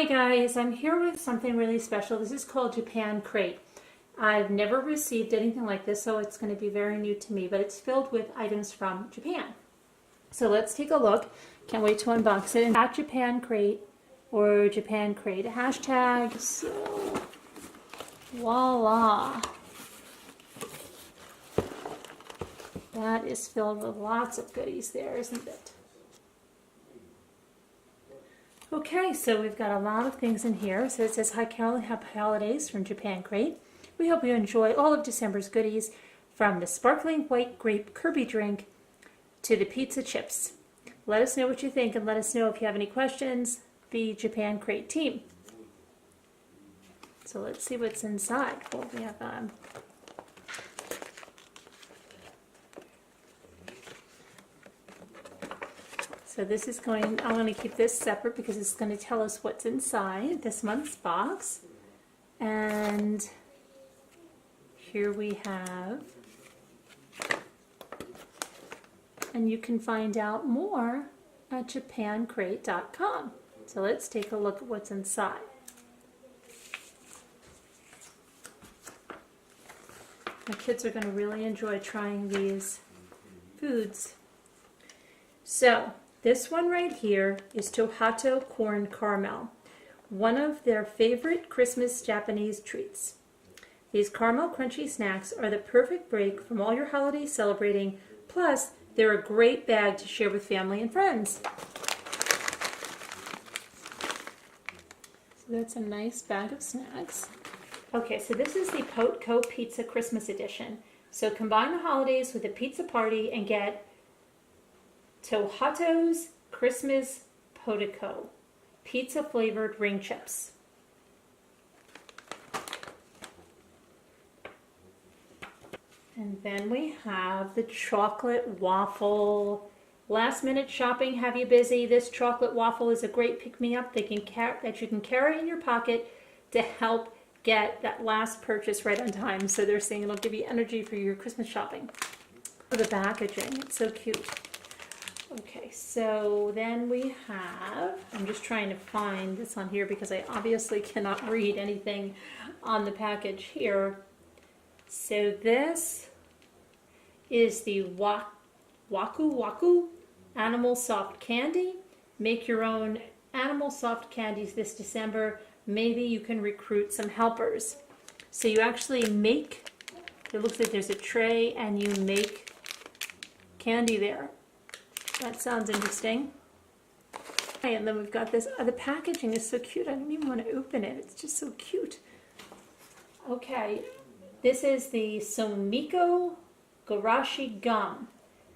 Hi guys, I'm here with something really special. This is called Japan Crate. I've never received anything like this, so it's going to be very new to me, but it's filled with items from Japan. So let's take a look. Can't wait to unbox it. At Japan Crate or Japan Crate hashtag. So voila. That is filled with lots of goodies there, isn't it? Okay, so we've got a lot of things in here. So it says, hi Carol, happy holidays from Japan Crate. We hope you enjoy all of December's goodies, from the sparkling white grape Kirby drink to the pizza chips. Let us know what you think and let us know if you have any questions. The Japan Crate team. So let's see what's inside. Well, we have So this is going, I'm going to keep this separate because it's going to tell us what's inside this month's box. And here we have, and you can find out more at japancrate.com. So let's take a look at what's inside. My kids are going to really enjoy trying these foods. So this one right here is Tohato Corn Caramel, one of their favorite Christmas Japanese treats. These caramel crunchy snacks are the perfect break from all your holiday celebrating, plus they're a great bag to share with family and friends. So that's a nice bag of snacks. Okay, so this is the Potco Pizza Christmas Edition. So combine the holidays with a pizza party and get Tohato's Christmas Potco pizza flavored ring chips. And then we have the chocolate waffle. Last minute shopping have you busy? This chocolate waffle is a great pick-me-up that you can carry in your pocket to help get that last purchase right on time. So they're saying it'll give you energy for your Christmas shopping. For the packaging, it's so cute. Okay, so then we have, I'm just trying to find this on here because I obviously cannot read anything on the package here. So this is the Waku Waku Animal Soft Candy. Make your own animal soft candies this December. Maybe you can recruit some helpers. So you actually make, it looks like there's a tray and you make candy there. That sounds interesting. Okay, and then we've got this, the packaging is so cute, I don't even want to open it. It's just so cute. Okay, this is the Sumiko Gurashi Gum.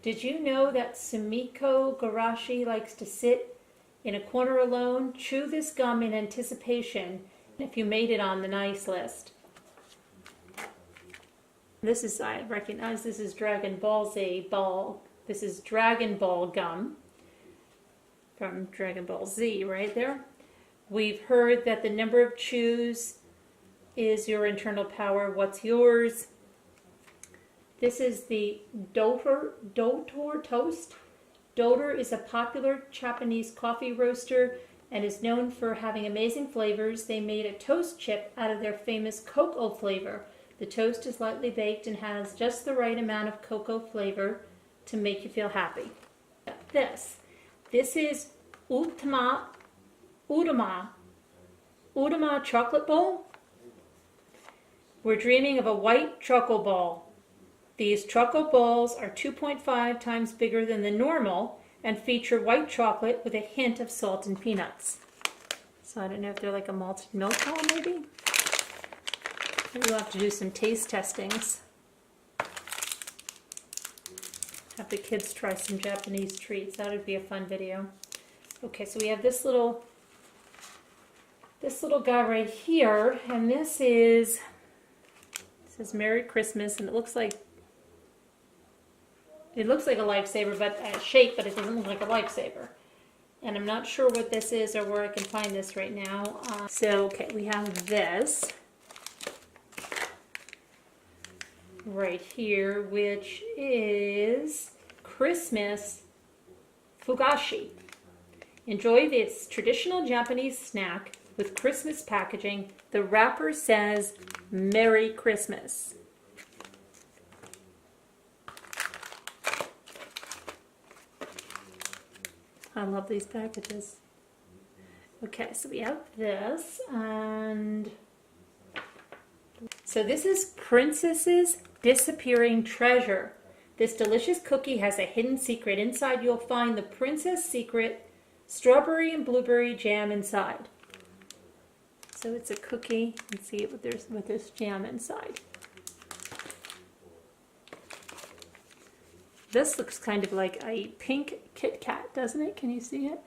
Did you know that Sumiko Gurashi likes to sit in a corner alone? Chew this gum in anticipation if you made it on the nice list. This is, I recognize this is Dragon Ball Z ball. This is Dragon Ball gum from Dragon Ball Z right there. We've heard that the number of chews is your internal power. What's yours? This is the Dotor Toast. Dotor is a popular Japanese coffee roaster and is known for having amazing flavors. They made a toast chip out of their famous cocoa flavor. The toast is lightly baked and has just the right amount of cocoa flavor to make you feel happy. This is Udama chocolate bowl. We're dreaming of a white chocolate ball. These chocolate balls are 2.5 times bigger than the normal and feature white chocolate with a hint of salt and peanuts. So I don't know if they're like a malted milk ball maybe. Maybe we'll have to do some taste testings. Have the kids try some Japanese treats. That would be a fun video. Okay, so we have this little guy right here, and this is, it says Merry Christmas, and it looks like a lifesaver, but shape, but it doesn't look like a lifesaver. And I'm not sure what this is or where I can find this right now. So okay, we have this right here, which is Christmas Fugashi. Enjoy this traditional Japanese snack with Christmas packaging. The wrapper says Merry Christmas. I love these packages. Okay, so we have this, and so this is Princess's Disappearing Treasure. This delicious cookie has a hidden secret. Inside you'll find the Princess Secret strawberry and blueberry jam inside. So it's a cookie. You can see it with this jam inside. This looks kind of like a pink Kit Kat, doesn't it? Can you see it?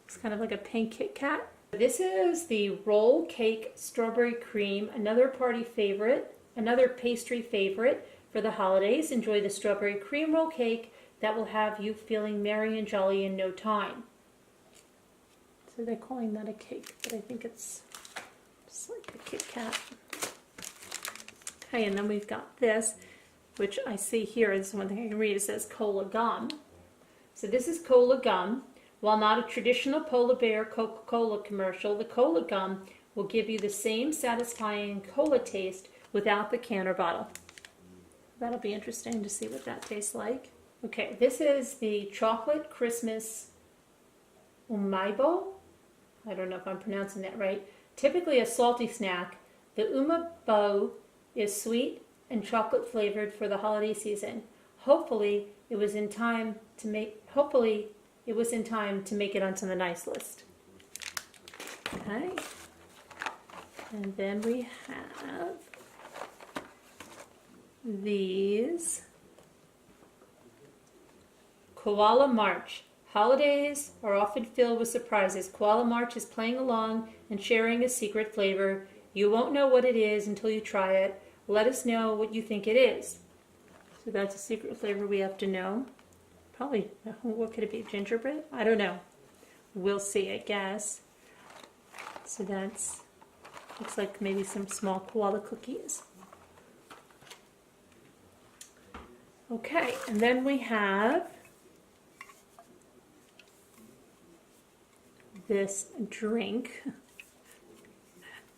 It's kind of like a pink Kit Kat. This is the roll cake strawberry cream, another party favorite, another pastry favorite for the holidays. Enjoy the strawberry cream roll cake that will have you feeling merry and jolly in no time. So they're calling that a cake, but I think it's just like a Kit Kat. Okay, and then we've got this, which I see here, this is one thing I can read. It says Cola Gum. So this is Cola Gum. While not a traditional polar bear Coca-Cola commercial, the Cola Gum will give you the same satisfying cola taste without the can or bottle. That'll be interesting to see what that tastes like. Okay, this is the Chocolate Christmas Umaibo. I don't know if I'm pronouncing that right. Typically a salty snack, the umaibo is sweet and chocolate flavored for the holiday season. Hopefully it was in time to make it onto the nice list. Okay. And then we have these Koala March. Holidays are often filled with surprises. Koala March is playing along and sharing a secret flavor. You won't know what it is until you try it. Let us know what you think it is. So that's a secret flavor we have to know. Probably, what could it be? Gingerbread? I don't know. We'll see, I guess. So that's, looks like maybe some small koala cookies. Okay, and then we have this drink.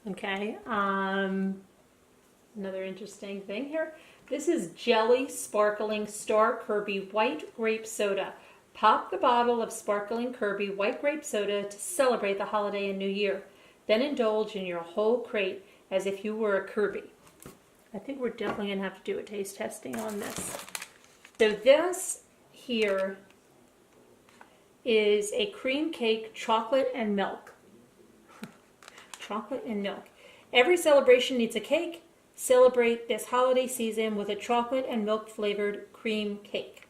Okay, another interesting thing here. This is Jelly Sparkling Star Kirby White Grape Soda. Pop the bottle of Sparkling Kirby White Grape Soda to celebrate the holiday and New Year. Then indulge in your whole crate as if you were a Kirby. I think we're definitely going to have to do a taste testing on this. So this here is a cream cake, chocolate and milk. Chocolate and milk. Every celebration needs a cake. Celebrate this holiday season with a chocolate and milk flavored cream cake.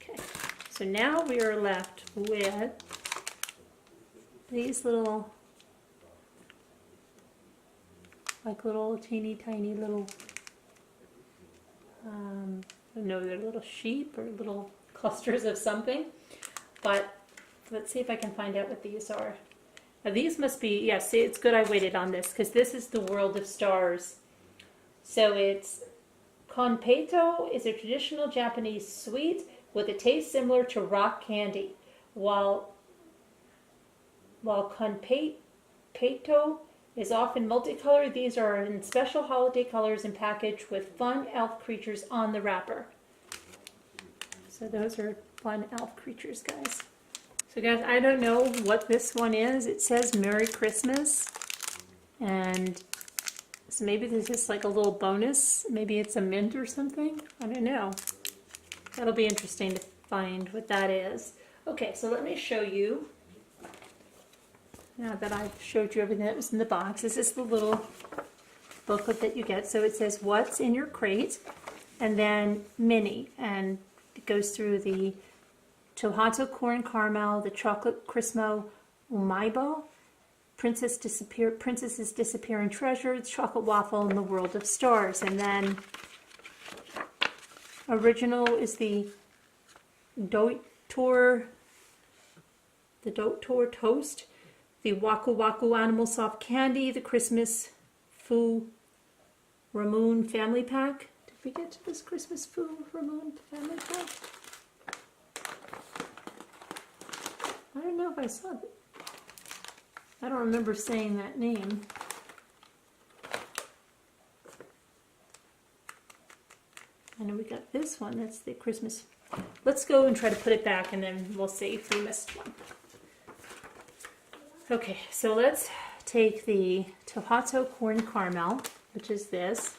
Okay, so now we are left with these little, like little teeny tiny little, I don't know, they're little sheep or little clusters of something, but let's see if I can find out what these are. Now these must be, yeah, see, it's good I waited on this because this is the World of Stars. So it's Konpeito is a traditional Japanese sweet with a taste similar to rock candy, while Konpeito is often multicolored. These are in special holiday colors and packaged with fun elf creatures on the wrapper. So those are fun elf creatures, guys. So guys, I don't know what this one is. It says Merry Christmas. And so maybe this is like a little bonus. Maybe it's a mint or something. I don't know. That'll be interesting to find what that is. Okay, so let me show you. Now that I've showed you everything that was in the box, this is the little booklet that you get. So it says what's in your crate, and then mini. And it goes through the Tohato Corn Caramel, the Chocolate Crismo Umaibo, Princess's Disappearing Treasure, Chocolate Waffle, and the World of Stars. And then original is the Dotor Toast, the Waku Waku Animal Soft Candy, the Christmas Foo Ramoon Family Pack. Did we get to this Christmas Foo Ramoon Family Pack? I don't know if I saw it. I don't remember saying that name. And then we got this one, that's the Christmas. Let's go and try to put it back and then we'll see if we missed one. Okay, so let's take the Tohato corn caramel, which is this.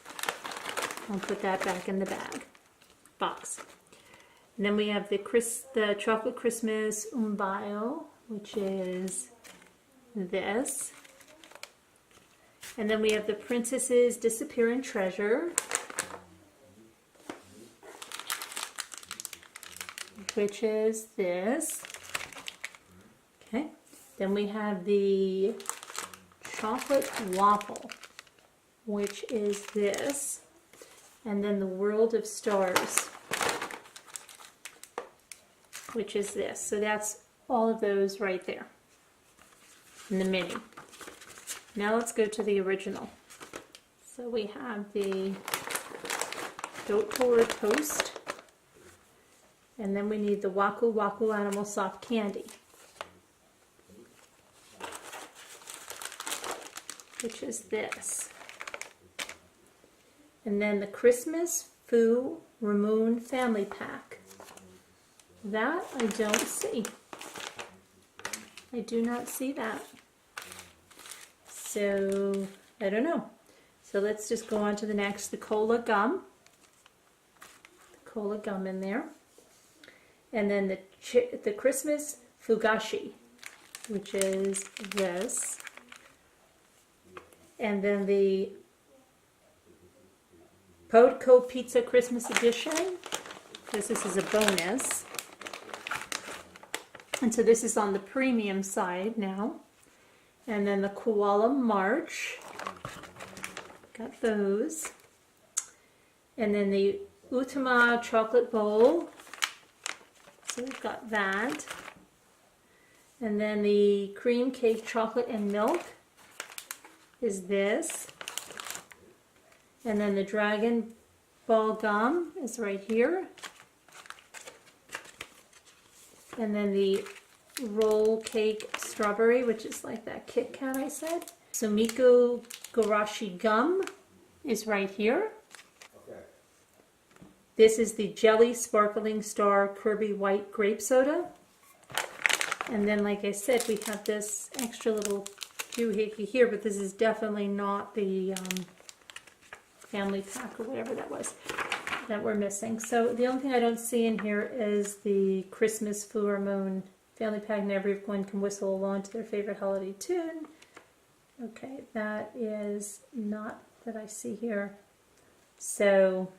I'll put that back in the box. And then we have the chocolate Christmas umbayo, which is this. And then we have the Princess's Disappearing Treasure, which is this. Okay. Then we have the chocolate waffle, which is this. And then the World of Stars, which is this. So that's all of those right there in the mini. Now let's go to the original. So we have the Dotora Toast. And then we need the Waku Waku Animal Soft Candy, which is this. And then the Christmas Foo Ramoon Family Pack. That I don't see. I do not see that. So, I don't know. So let's just go on to the next, the Cola Gum. The Cola Gum in there. And then the Christmas Fugashi, which is this. And then the Podco Pizza Christmas Edition, because this is a bonus. And so this is on the premium side now. And then the Koala March, got those. And then the Utama Chocolate Bowl, so we've got that. And then the Cream Cake Chocolate and Milk is this. And then the Dragon Ball Gum is right here. And then the Roll Cake Strawberry, which is like that Kit Kat I said. Sumiko Gurashi Gum is right here. Okay. This is the Jelly Sparkling Star Kirby White Grape Soda. And then, like I said, we have this extra little doohickey here, but this is definitely not the family pack or whatever that was that we're missing. So the only thing I don't see in here is the Christmas Full Moon family pack, and everyone can whistle along to their favorite holiday tune. Okay, that is not that I see here. So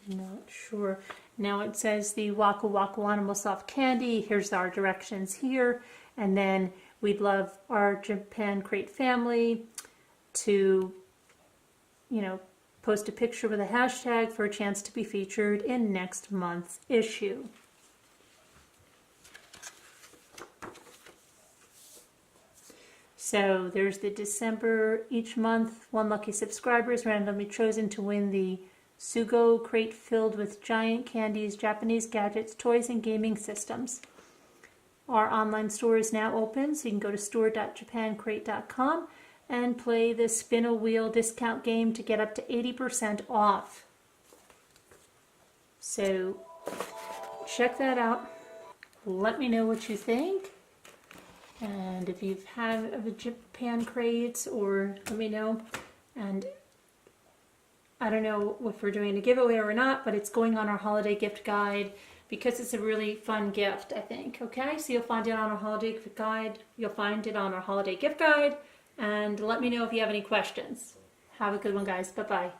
I'm not sure. Now it says the Waku Waku Animal Soft Candy. Here's our directions here. And then we'd love our Japan Crate family to, post a picture with a hashtag for a chance to be featured in next month's issue. So there's the December, each month, one lucky subscriber is randomly chosen to win the Sugo crate filled with giant candies, Japanese gadgets, toys, and gaming systems. Our online store is now open, so you can go to store.japancrate.com and play the spin a wheel discount game to get up to 80% off. So check that out. Let me know what you think. And if you've had a Japan crates, or let me know. And I don't know if we're doing a giveaway or not, but it's going on our holiday gift guide because it's a really fun gift, I think. Okay, so you'll find it on our holiday gift guide. You'll find it on our holiday gift guide. And let me know if you have any questions. Have a good one, guys. Bye-bye.